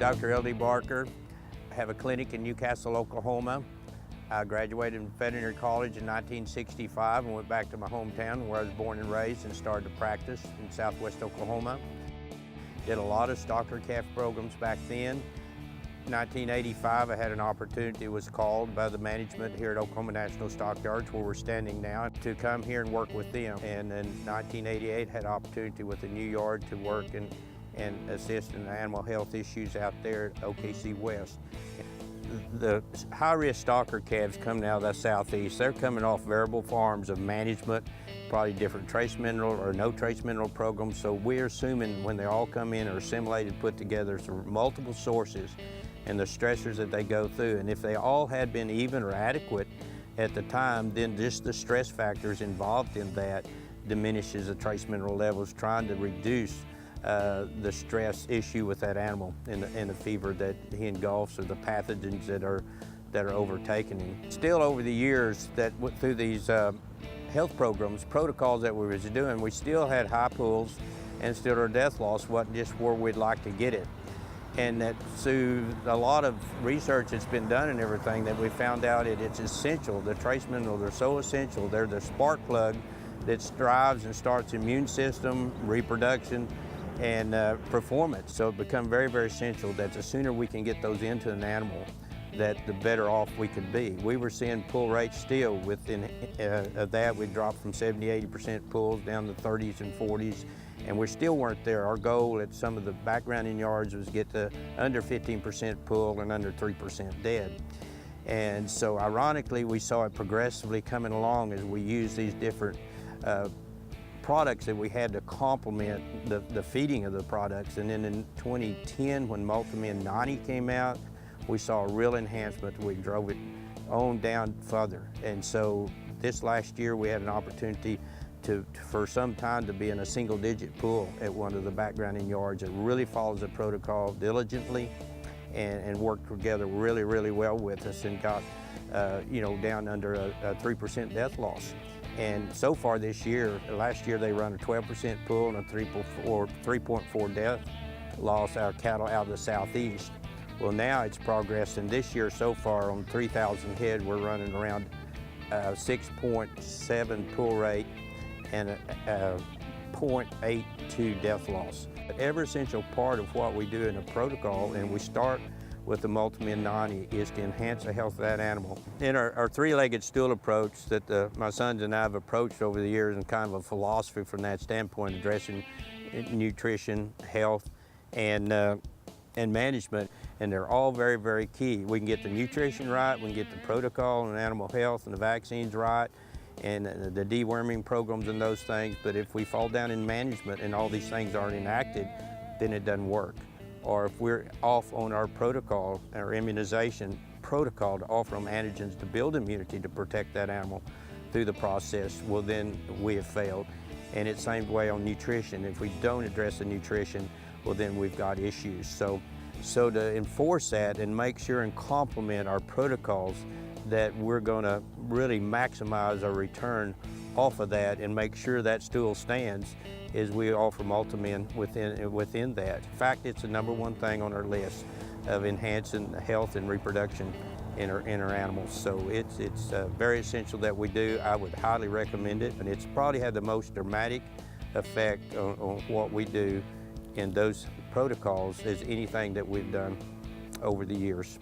Dr. L.D. Barker. I have a clinic in Newcastle, Oklahoma. I graduated from veterinary college in 1965 and went back to my hometown where I was born and raised and started to practice in southwest Oklahoma. Did a lot of stocker calf programs back then. 1985, I had an opportunity, was called by the management here at Oklahoma National Stockyards, where we're standing now, to come here and work with them. And in 1988, had an opportunity with the new yard to work and assist in the animal health issues out there at OKC West. The high-risk stocker calves coming out of the southeast, they're coming off variable farms of management, probably different trace mineral or no trace mineral programs. So we're assuming when they all come in or assimilated, put together through multiple sources, and the stressors that they go through. And if they all had been even or adequate at the time, then just the stress factors involved in that diminishes the trace mineral levels, trying to reduce the stress issue with that animal and the fever that he engulfs, or the pathogens that are overtaking him. Still over the years that through these health programs, protocols that we was doing, we still had high pulls, and still our death loss wasn't just where we'd like to get it. And that through a lot of research that's been done and everything, that we found out it's essential. The trace minerals are so essential. They're the spark plug that drives and starts immune system, reproduction, and performance. So it becomes very, very essential that the sooner we can get those into an animal, that the better off we could be. We were seeing pull rates still within that. We dropped from 70–80% pulls down to 30s and 40s, and we still weren't there. Our goal at some of the backgrounding yards was get to under 15% pull and under 3% dead. And so ironically, we saw it progressively coming along as we used these different products that we had to complement the feeding of the products. And then in 2010, when Multimin 90 came out, we saw a real enhancement. We drove it on down further. And so this last year, we had an opportunity for some time to be in a single-digit pull at one of the backgrounding yards. It really follows the protocol diligently and worked together really, really well with us, and got down under a 3% death loss. And so far this year, last year they run a 12% pull and a 3.4 death loss out of cattle out of the southeast. Well, now it's progressed, and this year so far on 3,000 head, we're running around 6.7 pull rate and a 0.82 death loss. Every essential part of what we do in a protocol, and we start with the Multimin 90, is to enhance the health of that animal. In our three-legged stool approach that my sons and I have approached over the years, and kind of a philosophy from that standpoint, addressing nutrition, health, and management, and they're all very, very key. We can get the nutrition right, we can get the protocol and animal health and the vaccines right, and the deworming programs and those things, but if we fall down in management and all these things aren't enacted, then it doesn't work. Or if we're off on our protocol, our immunization protocol, to offer them antigens to build immunity to protect that animal through the process, well then we have failed. And it's the same way on nutrition. If we don't address the nutrition, well then we've got issues. So to enforce that and make sure and complement our protocols, that we're going to really maximize our return off of that and make sure that stool stands, is we offer Multimin within that. In fact, it's the #1 thing on our list of enhancing health and reproduction in our animals. So it's very essential that we do. I would highly recommend it, and it's probably had the most dramatic effect on what we do in those protocols as anything that we've done over the years.